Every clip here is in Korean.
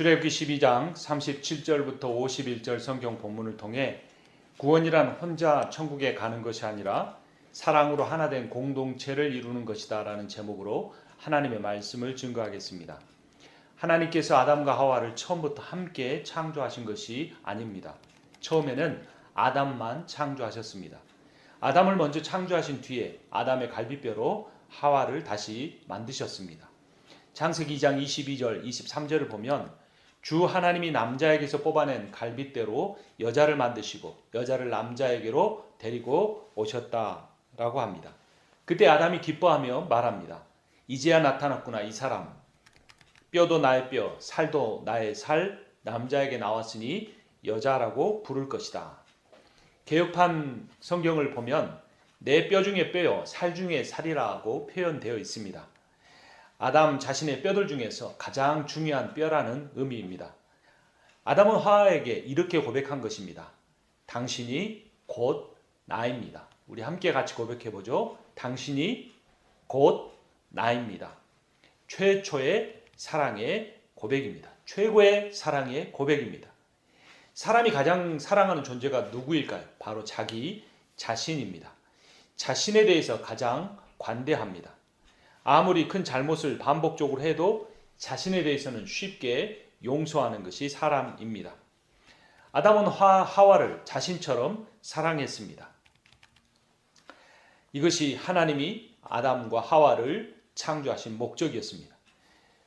출애굽기 12장 37절부터 51절 성경 본문을 통해 구원이란 혼자 천국에 가는 것이 아니라 사랑으로 하나 된 공동체를 이루는 것이다 라는 제목으로 하나님의 말씀을 증거하겠습니다. 하나님께서 아담과 하와를 처음부터 함께 창조하신 것이 아닙니다. 처음에는 아담만 창조하셨습니다. 아담을 먼저 창조하신 뒤에 아담의 갈비뼈로 하와를 다시 만드셨습니다. 창세기 2장 22절 23절을 보면 주 하나님이 남자에게서 뽑아낸 갈빗대로 여자를 만드시고 여자를 남자에게로 데리고 오셨다라고 합니다. 그때 아담이 기뻐하며 말합니다. 이제야 나타났구나 이 사람. 뼈도 나의 뼈, 살도 나의 살, 남자에게 나왔으니 여자라고 부를 것이다. 개역판 성경을 보면 내 뼈 중에 뼈요, 살 중에 살이라고 표현되어 있습니다. 아담 자신의 뼈들 중에서 가장 중요한 뼈라는 의미입니다. 아담은 하와에게 이렇게 고백한 것입니다. 당신이 곧 나입니다. 우리 함께 같이 고백해보죠. 당신이 곧 나입니다. 최초의 사랑의 고백입니다. 최고의 사랑의 고백입니다. 사람이 가장 사랑하는 존재가 누구일까요? 바로 자기 자신입니다. 자신에 대해서 가장 관대합니다. 아무리 큰 잘못을 반복적으로 해도 자신에 대해서는 쉽게 용서하는 것이 사람입니다. 아담은 하와를 자신처럼 사랑했습니다. 이것이 하나님이 아담과 하와를 창조하신 목적이었습니다.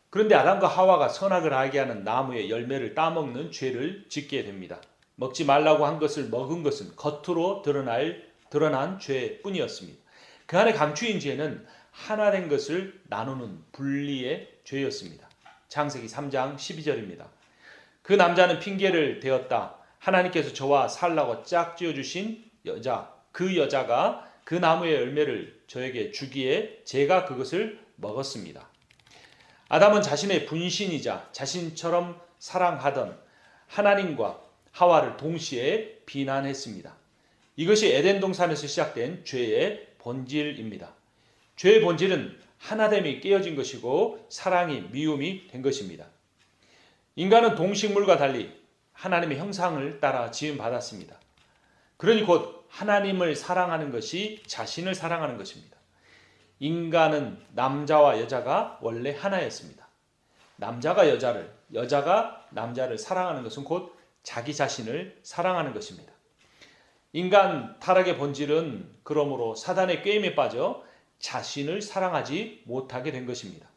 그런데 아담과 하와가 선악을 알게 하는 나무의 열매를 따먹는 죄를 짓게 됩니다. 먹지 말라고 한 것을 먹은 것은 겉으로 드러난 죄뿐이었습니다. 그 안에 감추인 죄는 하나 된 것을 나누는 분리의 죄였습니다. 창세기 3장 12절입니다. 그 남자는 핑계를 대었다. 하나님께서 저와 살라고 짝지어 주신 여자, 그 여자가 그 나무의 열매를 저에게 주기에 제가 그것을 먹었습니다. 아담은 자신의 분신이자 자신처럼 사랑하던 하나님과 하와를 동시에 비난했습니다. 이것이 에덴 동산에서 시작된 죄의 본질입니다. 죄의 본질은 하나됨이 깨어진 것이고 사랑이 미움이 된 것입니다. 인간은 동식물과 달리 하나님의 형상을 따라 지음받았습니다. 그러니 곧 하나님을 사랑하는 것이 자신을 사랑하는 것입니다. 인간은 남자와 여자가 원래 하나였습니다. 남자가 여자를, 여자가 남자를 사랑하는 것은 곧 자기 자신을 사랑하는 것입니다. 인간 타락의 본질은 그러므로 사단의 꾀임에 빠져 자신을 사랑하지 못하게 된 것입니다.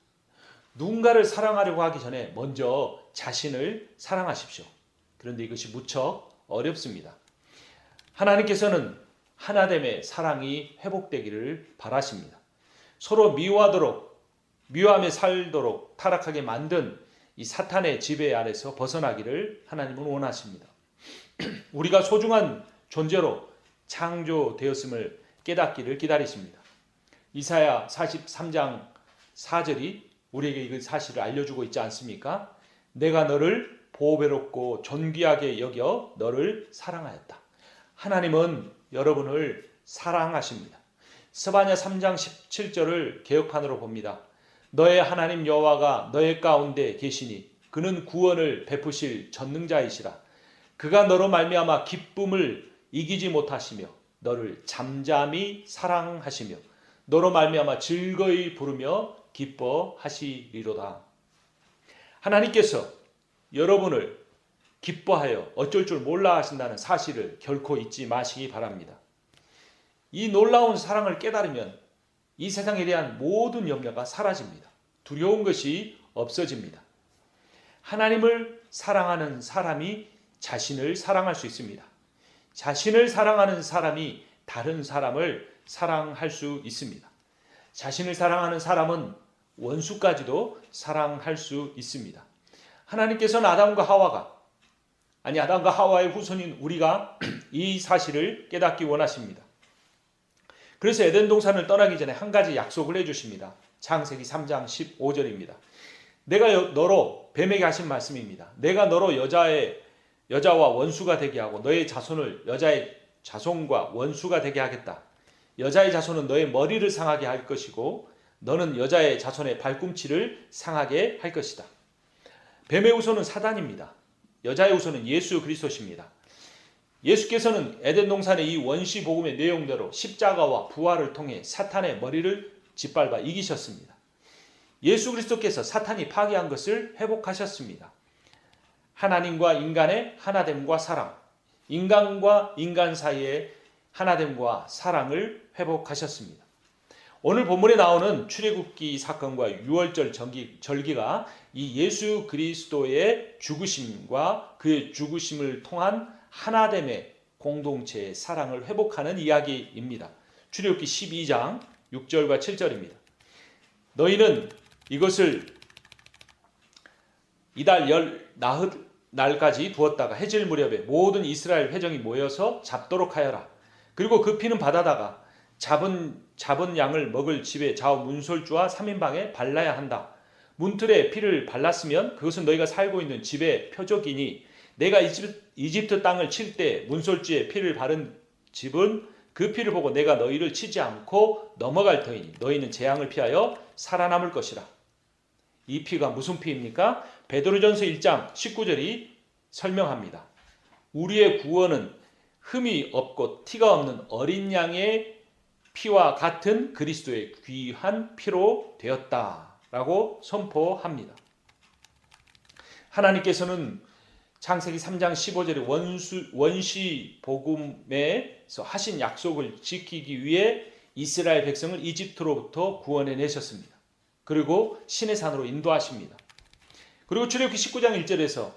누군가를 사랑하려고 하기 전에 먼저 자신을 사랑하십시오. 그런데 이것이 무척 어렵습니다. 하나님께서는 하나됨의 사랑이 회복되기를 바라십니다. 서로 미워하며 살도록 타락하게 만든 이 사탄의 지배 아래서 벗어나기를 하나님은 원하십니다. 우리가 소중한 존재로 창조되었음을 깨닫기를 기다리십니다. 이사야 43장 4절이 우리에게 이 사실을 알려주고 있지 않습니까? 내가 너를 보배롭고 존귀하게 여겨 너를 사랑하였다. 하나님은 여러분을 사랑하십니다. 스바냐 3장 17절을 개역판으로 봅니다. 너의 하나님 여호와가 너의 가운데 계시니 그는 구원을 베푸실 전능자이시라. 그가 너로 말미암아 기쁨을 이기지 못하시며 너를 잠잠히 사랑하시며 너로 말미암아 즐거이 부르며 기뻐하시리로다. 하나님께서 여러분을 기뻐하여 어쩔 줄 몰라 하신다는 사실을 결코 잊지 마시기 바랍니다. 이 놀라운 사랑을 깨달으면 이 세상에 대한 모든 염려가 사라집니다. 두려운 것이 없어집니다. 하나님을 사랑하는 사람이 자신을 사랑할 수 있습니다. 자신을 사랑하는 사람이 다른 사람을 사랑할 수 있습니다. 자신을 사랑하는 사람은 원수까지도 사랑할 수 있습니다. 하나님께서는 아담과 하와의 후손인 우리가 이 사실을 깨닫기 원하십니다. 그래서 에덴 동산을 떠나기 전에 한 가지 약속을 해주십니다. 창세기 3장 15절입니다. 내가 너로 뱀에게 하신 말씀입니다. 내가 너로 여자와 원수가 되게 하고 너의 자손을 여자의 자손과 원수가 되게 하겠다. 여자의 자손은 너의 머리를 상하게 할 것이고 너는 여자의 자손의 발꿈치를 상하게 할 것이다. 뱀의 후손은 사단입니다. 여자의 후손은 예수 그리스도십니다. 예수께서는 에덴 동산의 이 원시 복음의 내용대로 십자가와 부활을 통해 사탄의 머리를 짓밟아 이기셨습니다. 예수 그리스도께서 사탄이 파괴한 것을 회복하셨습니다. 하나님과 인간의 하나됨과 사랑, 인간과 인간 사이의 하나됨과 사랑을 회복하셨습니다. 오늘 본문에 나오는 출애굽기 사건과 유월절 절기가 이 예수 그리스도의 죽으심과 그의 죽으심을 통한 하나됨의 공동체의 사랑을 회복하는 이야기입니다. 출애굽기 12장 6절과 7절입니다. 너희는 이것을 이달 열 나흘 날까지 두었다가 해질 무렵에 모든 이스라엘 회정이 모여서 잡도록 하여라. 그리고 그 피는 받아다가 잡은 양을 먹을 집의 좌우 문설주와 3인방에 발라야 한다. 문틀에 피를 발랐으면 그것은 너희가 살고 있는 집의 표적이니 내가 이집트 땅을 칠 때 문설주에 피를 바른 집은 그 피를 보고 내가 너희를 치지 않고 넘어갈 터이니 너희는 재앙을 피하여 살아남을 것이라. 이 피가 무슨 피입니까? 베드로전서 1장 19절이 설명합니다. 우리의 구원은 흠이 없고 티가 없는 어린 양의 피와 같은 그리스도의 귀한 피로 되었다라고 선포합니다. 하나님께서는 창세기 3장 15절에 원시 복음에서 하신 약속을 지키기 위해 이스라엘 백성을 이집트로부터 구원해 내셨습니다. 그리고 신의 산으로 인도하십니다. 그리고 출애굽기 19장 1절에서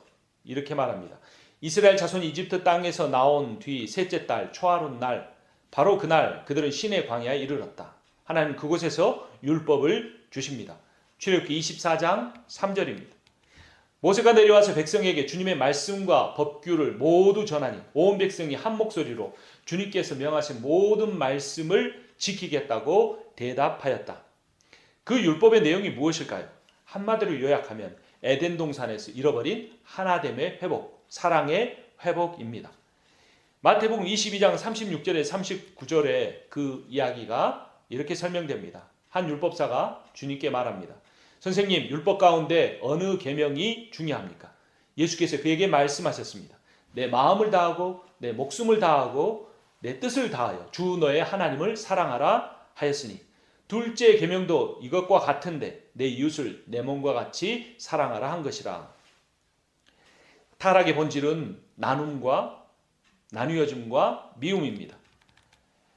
이렇게 말합니다. 이스라엘 자손이 이집트 땅에서 나온 뒤 셋째 달 초하룻 날 바로 그날 그들은 신의 광야에 이르렀다. 하나님 그곳에서 율법을 주십니다. 출애굽기 24장 3절입니다. 모세가 내려와서 백성에게 주님의 말씀과 법규를 모두 전하니 온 백성이 한 목소리로 주님께서 명하신 모든 말씀을 지키겠다고 대답하였다. 그 율법의 내용이 무엇일까요? 한마디로 요약하면 에덴 동산에서 잃어버린 하나됨의 회복, 사랑의 회복입니다. 마태복음 22장 36절에 39절에 그 이야기가 이렇게 설명됩니다. 한 율법사가 주님께 말합니다. 선생님, 율법 가운데 어느 계명이 중요합니까? 예수께서 그에게 말씀하셨습니다. 내 마음을 다하고 내 목숨을 다하고 내 뜻을 다하여 주 너의 하나님을 사랑하라 하였으니 둘째 계명도 이것과 같은데 내 이웃을 내 몸과 같이 사랑하라 한 것이라. 타락의 본질은 나눔과 나뉘어짐과 미움입니다.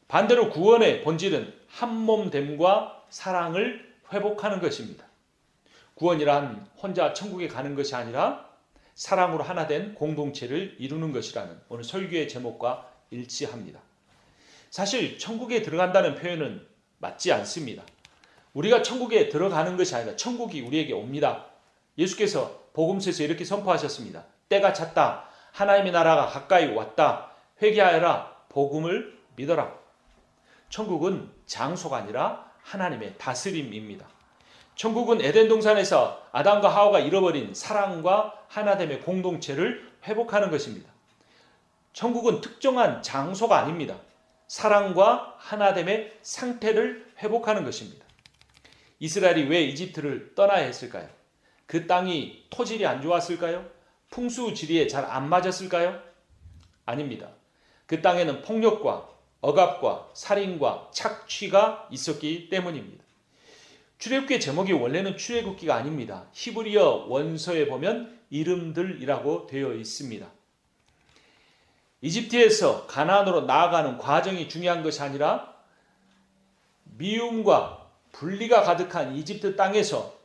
반대로 구원의 본질은 한몸됨과 사랑을 회복하는 것입니다. 구원이란 혼자 천국에 가는 것이 아니라 사랑으로 하나 된 공동체를 이루는 것이라는 오늘 설교의 제목과 일치합니다. 사실 천국에 들어간다는 표현은 맞지 않습니다. 우리가 천국에 들어가는 것이 아니라 천국이 우리에게 옵니다. 예수께서 복음서에서 이렇게 선포하셨습니다. 때가 찼다. 하나님의 나라가 가까이 왔다. 회개하여라. 복음을 믿어라. 천국은 장소가 아니라 하나님의 다스림입니다. 천국은 에덴 동산에서 아담과 하와가 잃어버린 사랑과 하나됨의 공동체를 회복하는 것입니다. 천국은 특정한 장소가 아닙니다. 사랑과 하나됨의 상태를 회복하는 것입니다. 이스라엘이 왜 이집트를 떠나야 했을까요? 그 땅이 토질이 안 좋았을까요? 풍수지리에 잘 안 맞았을까요? 아닙니다. 그 땅에는 폭력과 억압과 살인과 착취가 있었기 때문입니다. 출애굽기의 제목이 원래는 출애굽기가 아닙니다. 히브리어 원서에 보면 이름들이라고 되어 있습니다. 이집트에서 가나안으로 나아가는 과정이 중요한 것이 아니라 미움과 분리가 가득한 이집트 땅에서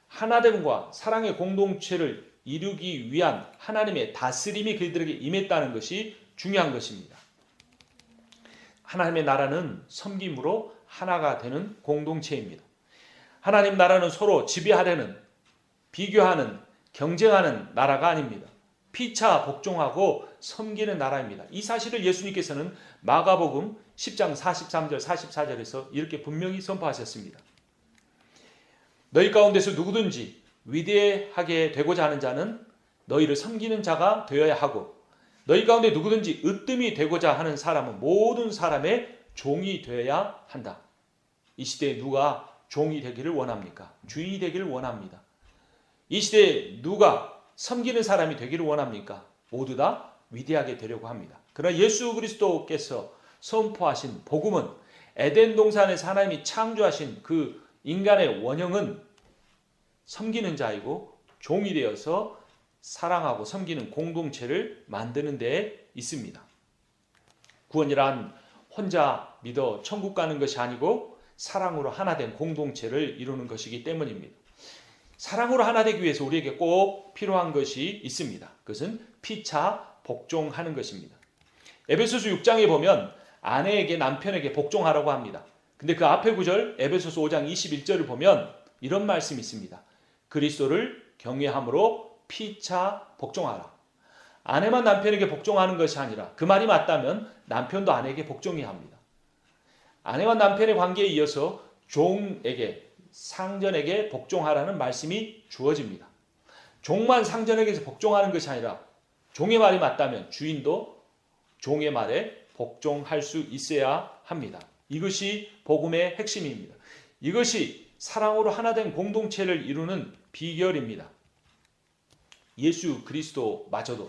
하나됨과 사랑의 공동체를 이루기 위한 하나님의 다스림이 그들에게 임했다는 것이 중요한 것입니다. 하나님의 나라는 섬김으로 하나가 되는 공동체입니다. 하나님 나라는 서로 지배하려는, 비교하는, 경쟁하는 나라가 아닙니다. 피차 복종하고 섬기는 나라입니다. 이 사실을 예수님께서는 마가복음 10장 43절 44절에서 이렇게 분명히 선포하셨습니다. 너희 가운데서 누구든지 위대하게 되고자 하는 자는 너희를 섬기는 자가 되어야 하고 너희 가운데 누구든지 으뜸이 되고자 하는 사람은 모든 사람의 종이 되어야 한다. 이 시대에 누가 종이 되기를 원합니까? 주인이 되기를 원합니다. 이 시대에 누가 섬기는 사람이 되기를 원합니까? 모두 다 위대하게 되려고 합니다. 그러나 예수 그리스도께서 선포하신 복음은 에덴 동산에서 하나님이 창조하신 그 인간의 원형은 섬기는 자이고 종이 되어서 사랑하고 섬기는 공동체를 만드는 데에 있습니다. 구원이란 혼자 믿어 천국 가는 것이 아니고 사랑으로 하나 된 공동체를 이루는 것이기 때문입니다. 사랑으로 하나 되기 위해서 우리에게 꼭 필요한 것이 있습니다. 그것은 피차 복종하는 것입니다. 에베소서 6장에 보면 아내에게 남편에게 복종하라고 합니다. 근데 그 앞에 구절 에베소서 5장 21절을 보면 이런 말씀이 있습니다. 그리스도를 경외함으로 피차 복종하라. 아내만 남편에게 복종하는 것이 아니라 그 말이 맞다면 남편도 아내에게 복종해야 합니다. 아내와 남편의 관계에 이어서 종에게 상전에게 복종하라는 말씀이 주어집니다. 종만 상전에게 복종하는 것이 아니라 종의 말이 맞다면 주인도 종의 말에 복종할 수 있어야 합니다. 이것이 복음의 핵심입니다. 이것이 사랑으로 하나 된 공동체를 이루는 비결입니다. 예수 그리스도마저도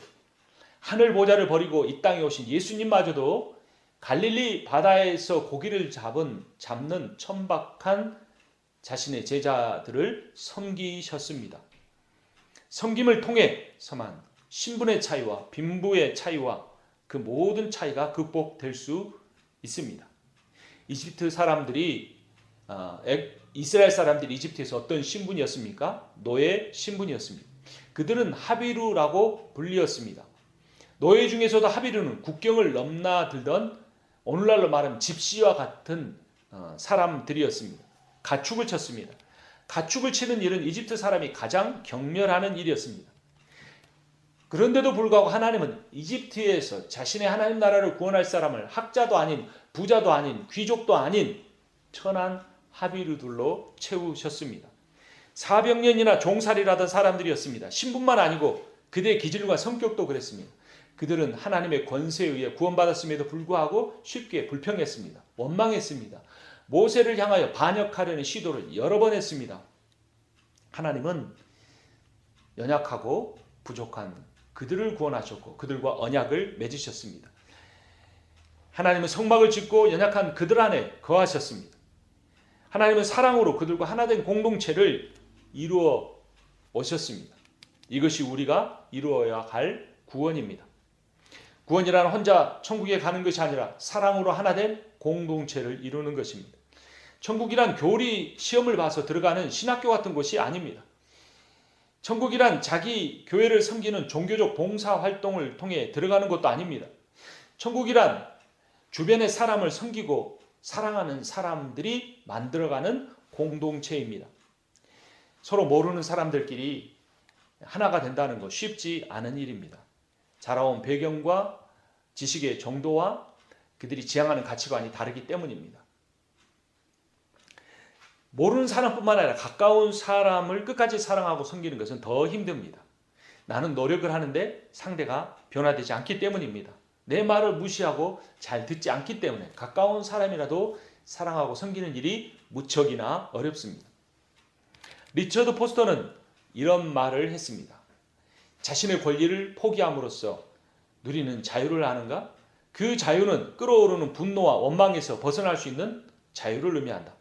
하늘 보좌를 버리고 이 땅에 오신 예수님마저도 갈릴리 바다에서 고기를 잡는 천박한 자신의 제자들을 섬기셨습니다. 섬김을 통해서만 신분의 차이와 빈부의 차이와 그 모든 차이가 극복될 수 있습니다. 이집트 사람들이 이스라엘 사람들이 이집트에서 어떤 신분이었습니까? 노예 신분이었습니다. 그들은 하비루라고 불리었습니다. 노예 중에서도 하비루는 국경을 넘나들던 오늘날로 말하면 집시와 같은 사람들이었습니다. 가축을 쳤습니다. 가축을 치는 일은 이집트 사람이 가장 경멸하는 일이었습니다. 그런데도 불구하고 하나님은 이집트에서 자신의 하나님 나라를 구원할 사람을 학자도 아닌 부자도 아닌 귀족도 아닌 천한 하비루들로 채우셨습니다. 400년이나 종살이를 하던 사람들이었습니다. 신분만 아니고 그들의 기질과 성격도 그랬습니다. 그들은 하나님의 권세에 의해 구원받았음에도 불구하고 쉽게 불평했습니다. 원망했습니다. 모세를 향하여 반역하려는 시도를 여러 번 했습니다. 하나님은 연약하고 부족한 그들을 구원하셨고 그들과 언약을 맺으셨습니다. 하나님은 성막을 짓고 연약한 그들 안에 거하셨습니다. 하나님은 사랑으로 그들과 하나된 공동체를 이루어 오셨습니다. 이것이 우리가 이루어야 할 구원입니다. 구원이란 혼자 천국에 가는 것이 아니라 사랑으로 하나된 공동체를 이루는 것입니다. 천국이란 교리 시험을 봐서 들어가는 신학교 같은 곳이 아닙니다. 천국이란 자기 교회를 섬기는 종교적 봉사 활동을 통해 들어가는 것도 아닙니다. 천국이란 주변의 사람을 섬기고 사랑하는 사람들이 만들어가는 공동체입니다. 서로 모르는 사람들끼리 하나가 된다는 것 쉽지 않은 일입니다. 자라온 배경과 지식의 정도와 그들이 지향하는 가치관이 다르기 때문입니다. 모르는 사람뿐만 아니라 가까운 사람을 끝까지 사랑하고 섬기는 것은 더 힘듭니다. 나는 노력을 하는데 상대가 변화되지 않기 때문입니다. 내 말을 무시하고 잘 듣지 않기 때문에 가까운 사람이라도 사랑하고 섬기는 일이 무척이나 어렵습니다. 리처드 포스터는 이런 말을 했습니다. 자신의 권리를 포기함으로써 누리는 자유를 아는가? 그 자유는 끓어오르는 분노와 원망에서 벗어날 수 있는 자유를 의미한다.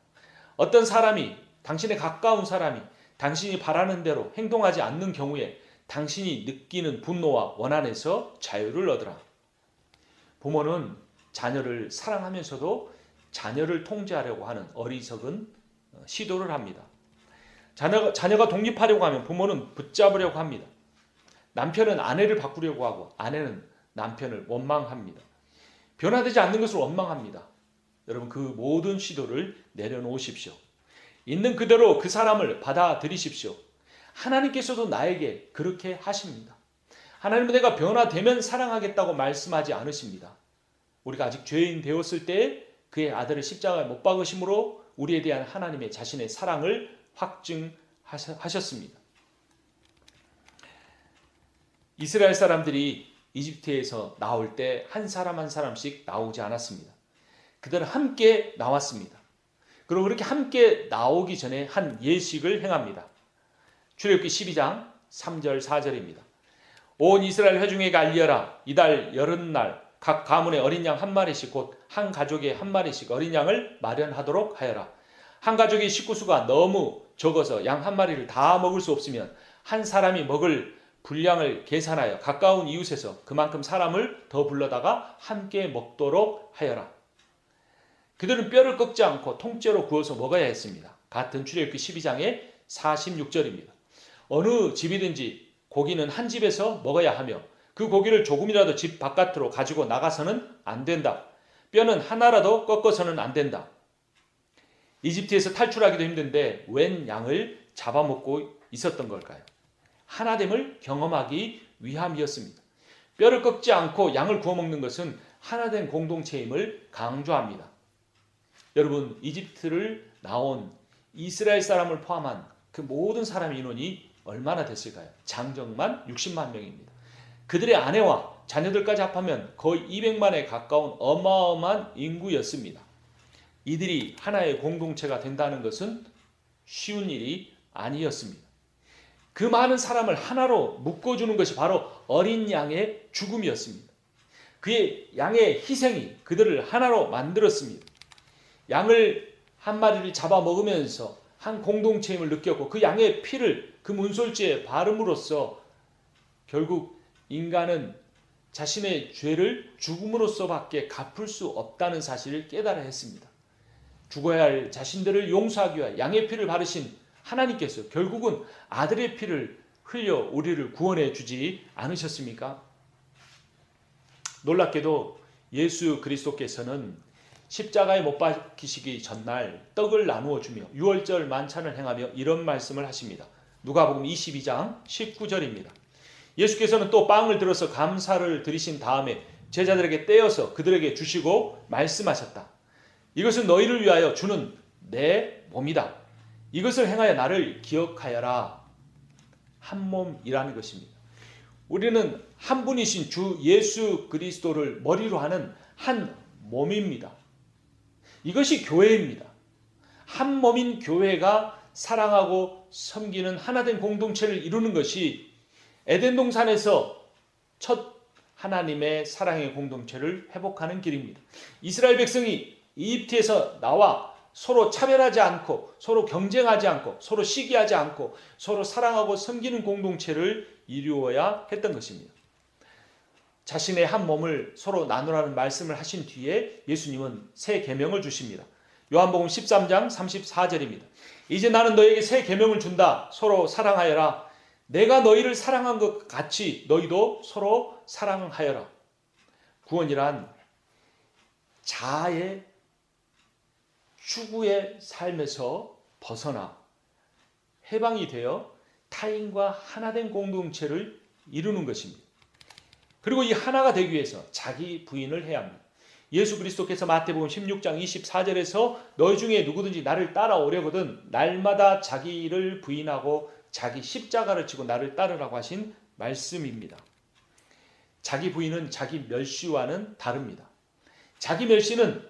어떤 사람이, 당신의 가까운 사람이 당신이 바라는 대로 행동하지 않는 경우에 당신이 느끼는 분노와 원한에서 자유를 얻으라. 부모는 자녀를 사랑하면서도 자녀를 통제하려고 하는 어리석은 시도를 합니다. 자녀가 독립하려고 하면 부모는 붙잡으려고 합니다. 남편은 아내를 바꾸려고 하고 아내는 남편을 원망합니다. 변화되지 않는 것을 원망합니다. 여러분 그 모든 시도를 내려놓으십시오. 있는 그대로 그 사람을 받아들이십시오. 하나님께서도 나에게 그렇게 하십니다. 하나님은 내가 변화되면 사랑하겠다고 말씀하지 않으십니다. 우리가 아직 죄인 되었을 때 그의 아들을 십자가에 못 박으심으로 우리에 대한 하나님의 자신의 사랑을 확증하셨습니다. 이스라엘 사람들이 이집트에서 나올 때 한 사람 한 사람씩 나오지 않았습니다. 그들은 함께 나왔습니다. 그리고 그렇게 함께 나오기 전에 한 예식을 행합니다. 출애굽기 12장 3절 4절입니다. 온 이스라엘 회중에게 알리어라. 이달 여름날 각 가문에 어린 양 한 마리씩 곧 한 가족에 한 마리씩 어린 양을 마련하도록 하여라. 한 가족의 식구수가 너무 적어서 양 한 마리를 다 먹을 수 없으면 한 사람이 먹을 분량을 계산하여 가까운 이웃에서 그만큼 사람을 더 불러다가 함께 먹도록 하여라. 그들은 뼈를 꺾지 않고 통째로 구워서 먹어야 했습니다. 같은 출애굽기 12장의 46절입니다. 어느 집이든지 고기는 한 집에서 먹어야 하며 그 고기를 조금이라도 집 바깥으로 가지고 나가서는 안 된다. 뼈는 하나라도 꺾어서는 안 된다. 이집트에서 탈출하기도 힘든데 웬 양을 잡아먹고 있었던 걸까요? 하나됨을 경험하기 위함이었습니다. 뼈를 꺾지 않고 양을 구워 먹는 것은 하나된 공동체임을 강조합니다. 여러분, 이집트를 나온 이스라엘 사람을 포함한 그 모든 사람의 인원이 얼마나 됐을까요? 장정만 60만 명입니다. 그들의 아내와 자녀들까지 합하면 거의 200만에 가까운 어마어마한 인구였습니다. 이들이 하나의 공동체가 된다는 것은 쉬운 일이 아니었습니다. 그 많은 사람을 하나로 묶어주는 것이 바로 어린 양의 죽음이었습니다. 그의 양의 희생이 그들을 하나로 만들었습니다. 양을 한 마리를 잡아 먹으면서 한 공동체임을 느꼈고 그 양의 피를 그 문솔지에 바름으로써 결국 인간은 자신의 죄를 죽음으로써밖에 갚을 수 없다는 사실을 깨달아 했습니다. 죽어야 할 자신들을 용서하기 위하여 양의 피를 바르신 하나님께서 결국은 아들의 피를 흘려 우리를 구원해 주지 않으셨습니까? 놀랍게도 예수 그리스도께서는 십자가에 못 박히시기 전날 떡을 나누어 주며 유월절 만찬을 행하며 이런 말씀을 하십니다. 누가복음 22장 19절입니다. 예수께서는 또 빵을 들어서 감사를 드리신 다음에 제자들에게 떼어서 그들에게 주시고 말씀하셨다. 이것은 너희를 위하여 주는 내 몸이다. 이것을 행하여 나를 기억하여라. 한 몸이라는 것입니다. 우리는 한 분이신 주 예수 그리스도를 머리로 하는 한 몸입니다. 이것이 교회입니다. 한 몸인 교회가 사랑하고 섬기는 하나된 공동체를 이루는 것이 에덴 동산에서 첫 하나님의 사랑의 공동체를 회복하는 길입니다. 이스라엘 백성이 이집트에서 나와 서로 차별하지 않고 서로 경쟁하지 않고 서로 시기하지 않고 서로 사랑하고 섬기는 공동체를 이루어야 했던 것입니다. 자신의 한 몸을 서로 나누라는 말씀을 하신 뒤에 예수님은 새 계명을 주십니다. 요한복음 13장 34절입니다. 이제 나는 너에게 새 계명을 준다. 서로 사랑하여라. 내가 너희를 사랑한 것 같이 너희도 서로 사랑하여라. 구원이란 자아의 추구의 삶에서 벗어나 해방이 되어 타인과 하나된 공동체를 이루는 것입니다. 그리고 이 하나가 되기 위해서 자기 부인을 해야 합니다. 예수 그리스도께서 마태복음 16장 24절에서 너희 중에 누구든지 나를 따라오려거든 날마다 자기를 부인하고 자기 십자가를 지고 나를 따르라고 하신 말씀입니다. 자기 부인은 자기 멸시와는 다릅니다. 자기 멸시는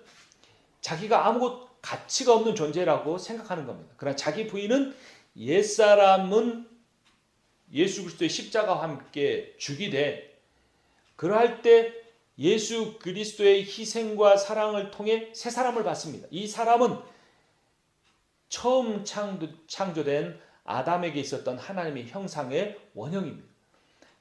자기가 아무것도 가치가 없는 존재라고 생각하는 겁니다. 그러나 자기 부인은 옛사람은 예수 그리스도의 십자가와 함께 죽이되 그러할 때 예수 그리스도의 희생과 사랑을 통해 새 사람을 받습니다. 이 사람은 처음 창조된 아담에게 있었던 하나님의 형상의 원형입니다.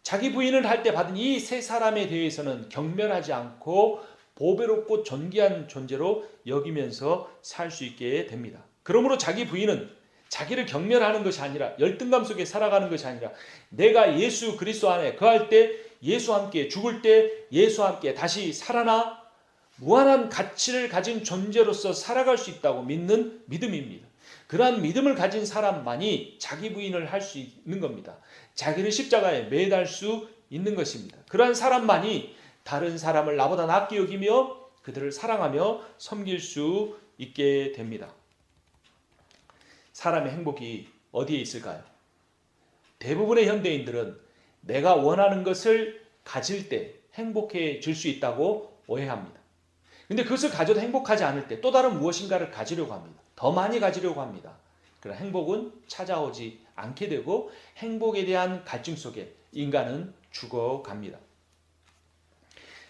자기 부인을 할 때 받은 이 새 사람에 대해서는 경멸하지 않고 보배롭고 존귀한 존재로 여기면서 살 수 있게 됩니다. 그러므로 자기 부인은 자기를 경멸하는 것이 아니라 열등감 속에 살아가는 것이 아니라 내가 예수 그리스도 안에 거할 때 예수와 함께 죽을 때 예수와 함께 다시 살아나 무한한 가치를 가진 존재로서 살아갈 수 있다고 믿는 믿음입니다. 그러한 믿음을 가진 사람만이 자기 부인을 할 수 있는 겁니다. 자기를 십자가에 매달 수 있는 것입니다. 그러한 사람만이 다른 사람을 나보다 낫게 여기며 그들을 사랑하며 섬길 수 있게 됩니다. 사람의 행복이 어디에 있을까요? 대부분의 현대인들은 내가 원하는 것을 가질 때 행복해질 수 있다고 오해합니다. 근데 그것을 가져도 행복하지 않을 때 또 다른 무엇인가를 가지려고 합니다. 더 많이 가지려고 합니다. 그러나 행복은 찾아오지 않게 되고 행복에 대한 갈증 속에 인간은 죽어갑니다.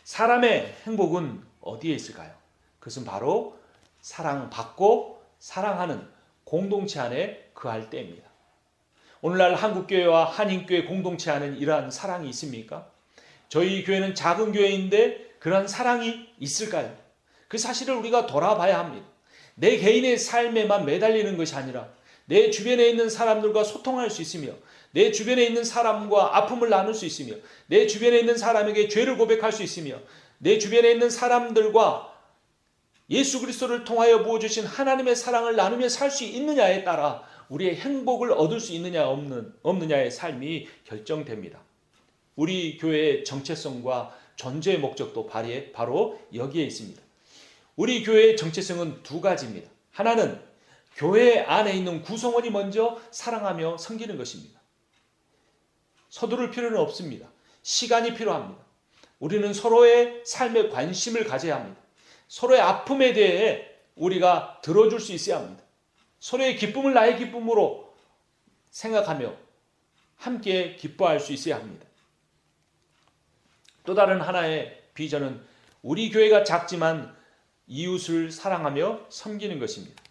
사람의 행복은 어디에 있을까요? 그것은 바로 사랑받고 사랑하는 공동체 안에 거할 때입니다. 오늘날 한국교회와 한인교회 공동체 안에는 이러한 사랑이 있습니까? 저희 교회는 작은 교회인데 그러한 사랑이 있을까요? 그 사실을 우리가 돌아봐야 합니다. 내 개인의 삶에만 매달리는 것이 아니라 내 주변에 있는 사람들과 소통할 수 있으며 내 주변에 있는 사람과 아픔을 나눌 수 있으며 내 주변에 있는 사람에게 죄를 고백할 수 있으며 내 주변에 있는 사람들과 예수 그리스도를 통하여 부어주신 하나님의 사랑을 나누며 살 수 있느냐에 따라 우리의 행복을 얻을 수 있느냐 없느냐의 삶이 결정됩니다. 우리 교회의 정체성과 존재의 목적도 바로 여기에 있습니다. 우리 교회의 정체성은 두 가지입니다. 하나는 교회 안에 있는 구성원이 먼저 사랑하며 섬기는 것입니다. 서두를 필요는 없습니다. 시간이 필요합니다. 우리는 서로의 삶에 관심을 가져야 합니다. 서로의 아픔에 대해 우리가 들어줄 수 있어야 합니다. 서로의 기쁨을 나의 기쁨으로 생각하며 함께 기뻐할 수 있어야 합니다. 또 다른 하나의 비전은 우리 교회가 작지만 이웃을 사랑하며 섬기는 것입니다.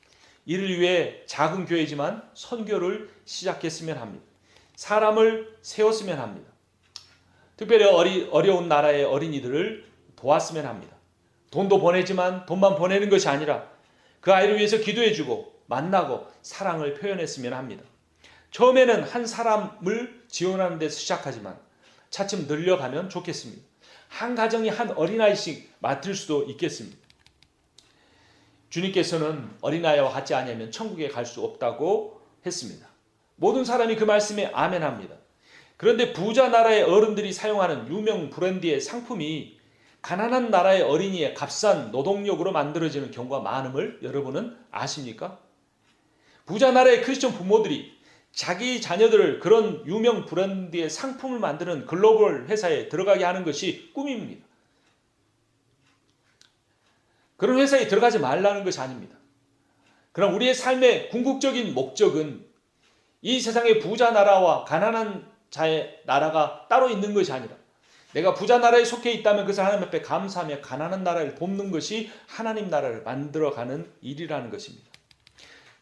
이를 위해 작은 교회지만 선교를 시작했으면 합니다. 사람을 세웠으면 합니다. 특별히 어려운 나라의 어린이들을 도왔으면 합니다. 돈도 보내지만 돈만 보내는 것이 아니라 그 아이를 위해서 기도해주고 만나고 사랑을 표현했으면 합니다. 처음에는 한 사람을 지원하는 데서 시작하지만 차츰 늘려가면 좋겠습니다. 한 가정이 한 어린아이씩 맡을 수도 있겠습니다. 주님께서는 어린아이와 같지 않으면 천국에 갈 수 없다고 했습니다. 모든 사람이 그 말씀에 아멘합니다. 그런데 부자 나라의 어른들이 사용하는 유명 브랜드의 상품이 가난한 나라의 어린이의 값싼 노동력으로 만들어지는 경우가 많음을 여러분은 아십니까? 부자 나라의 크리스천 부모들이 자기 자녀들을 그런 유명 브랜드의 상품을 만드는 글로벌 회사에 들어가게 하는 것이 꿈입니다. 그런 회사에 들어가지 말라는 것이 아닙니다. 그럼 우리의 삶의 궁극적인 목적은 이 세상의 부자 나라와 가난한 자의 나라가 따로 있는 것이 아니라 내가 부자 나라에 속해 있다면 그것을 하나님 앞에 감사하며 가난한 나라를 돕는 것이 하나님 나라를 만들어가는 일이라는 것입니다.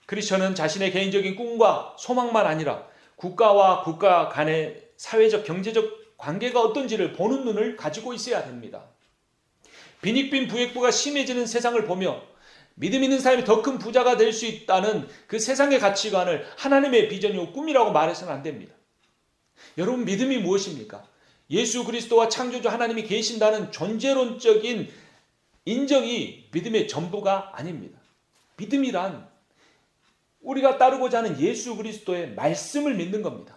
크리스천은 자신의 개인적인 꿈과 소망만 아니라 국가와 국가 간의 사회적 경제적 관계가 어떤지를 보는 눈을 가지고 있어야 됩니다. 빈익빈 부익부가 심해지는 세상을 보며 믿음 있는 사람이 더 큰 부자가 될 수 있다는 그 세상의 가치관을 하나님의 비전이고 꿈이라고 말해서는 안 됩니다. 여러분, 믿음이 무엇입니까? 예수 그리스도와 창조주 하나님이 계신다는 존재론적인 인정이 믿음의 전부가 아닙니다. 믿음이란 우리가 따르고자 하는 예수 그리스도의 말씀을 믿는 겁니다.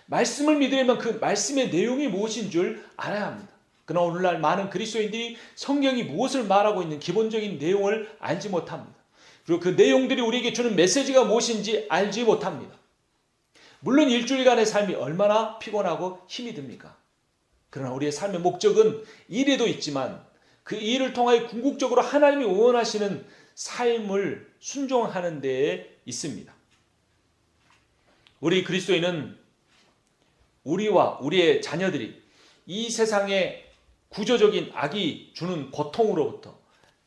말씀을 믿으려면 그 말씀의 내용이 무엇인 줄 알아야 합니다. 그러나 오늘날 많은 그리스도인들이 성경이 무엇을 말하고 있는 기본적인 내용을 알지 못합니다. 그리고 그 내용들이 우리에게 주는 메시지가 무엇인지 알지 못합니다. 물론 일주일간의 삶이 얼마나 피곤하고 힘이 듭니까? 그러나 우리의 삶의 목적은 일에도 있지만 그 일을 통하여 궁극적으로 하나님이 원하시는 삶을 순종하는 데에 있습니다. 우리 그리스도인은 우리와 우리의 자녀들이 이 세상의 구조적인 악이 주는 고통으로부터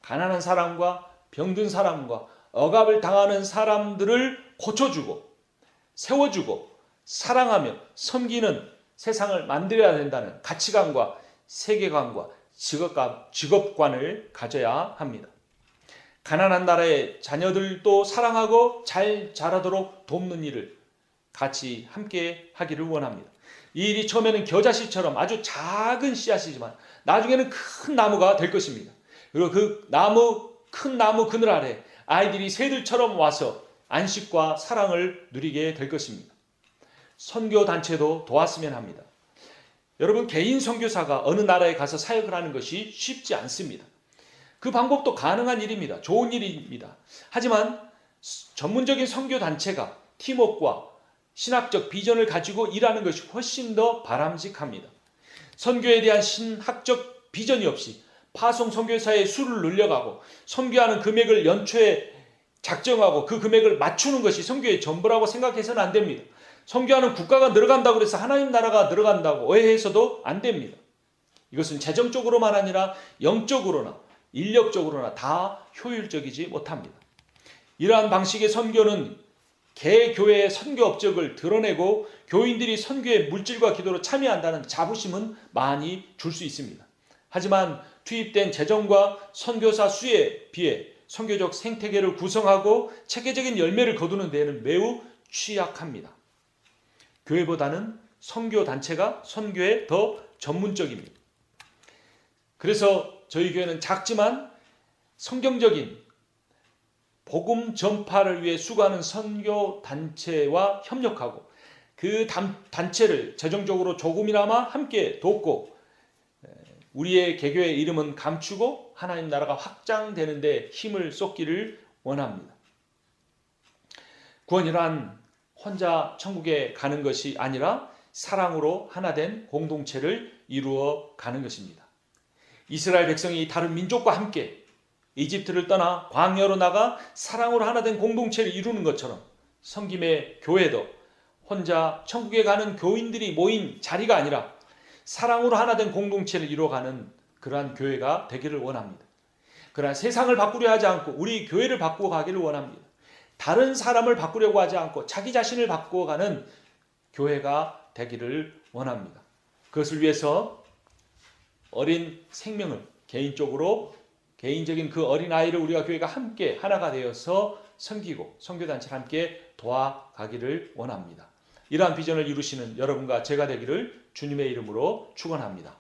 가난한 사람과 병든 사람과 억압을 당하는 사람들을 고쳐주고 세워주고 사랑하며 섬기는 세상을 만들어야 된다는 가치관과 세계관과 직업관을 가져야 합니다. 가난한 나라의 자녀들도 사랑하고 잘 자라도록 돕는 일을 같이 함께 하기를 원합니다. 이 일이 처음에는 겨자씨처럼 아주 작은 씨앗이지만 나중에는 큰 나무가 될 것입니다. 그리고 큰 나무 그늘 아래 아이들이 새들처럼 와서 안식과 사랑을 누리게 될 것입니다. 선교단체도 도왔으면 합니다. 여러분, 개인 선교사가 어느 나라에 가서 사역을 하는 것이 쉽지 않습니다. 그 방법도 가능한 일입니다. 좋은 일입니다. 하지만 전문적인 선교단체가 팀워크와 신학적 비전을 가지고 일하는 것이 훨씬 더 바람직합니다. 선교에 대한 신학적 비전이 없이 파송 선교사의 수를 늘려가고 선교하는 금액을 연초에 작정하고 그 금액을 맞추는 것이 선교의 전부라고 생각해서는 안 됩니다. 선교하는 국가가 늘어간다고 해서 하나님 나라가 늘어간다고 오해해서도 안 됩니다. 이것은 재정적으로만 아니라 영적으로나 인력적으로나 다 효율적이지 못합니다. 이러한 방식의 선교는 개교회의 선교 업적을 드러내고 교인들이 선교의 물질과 기도로 참여한다는 자부심은 많이 줄 수 있습니다. 하지만 투입된 재정과 선교사 수에 비해 선교적 생태계를 구성하고 체계적인 열매를 거두는 데에는 매우 취약합니다. 교회보다는 선교단체가 선교에 더 전문적입니다. 그래서 저희 교회는 작지만 성경적인 복음 전파를 위해 수고하는 선교단체와 협력하고 그 단체를 재정적으로 조금이나마 함께 돕고 우리의 개교의 이름은 감추고 하나님 나라가 확장되는 데 힘을 쏟기를 원합니다. 구원이란 혼자 천국에 가는 것이 아니라 사랑으로 하나 된 공동체를 이루어 가는 것입니다. 이스라엘 백성이 다른 민족과 함께 이집트를 떠나 광야로 나가 사랑으로 하나 된 공동체를 이루는 것처럼 성김의 교회도 혼자 천국에 가는 교인들이 모인 자리가 아니라 사랑으로 하나 된 공동체를 이루어가는 그러한 교회가 되기를 원합니다. 그러나 세상을 바꾸려 하지 않고 우리 교회를 바꾸어 가기를 원합니다. 다른 사람을 바꾸려고 하지 않고 자기 자신을 바꾸어가는 교회가 되기를 원합니다. 그것을 위해서 어린 생명을 개인적인 그 어린아이를 우리가 교회가 함께 하나가 되어서 섬기고 선교단체를 함께 도와가기를 원합니다. 이러한 비전을 이루시는 여러분과 제가 되기를 주님의 이름으로 축원합니다.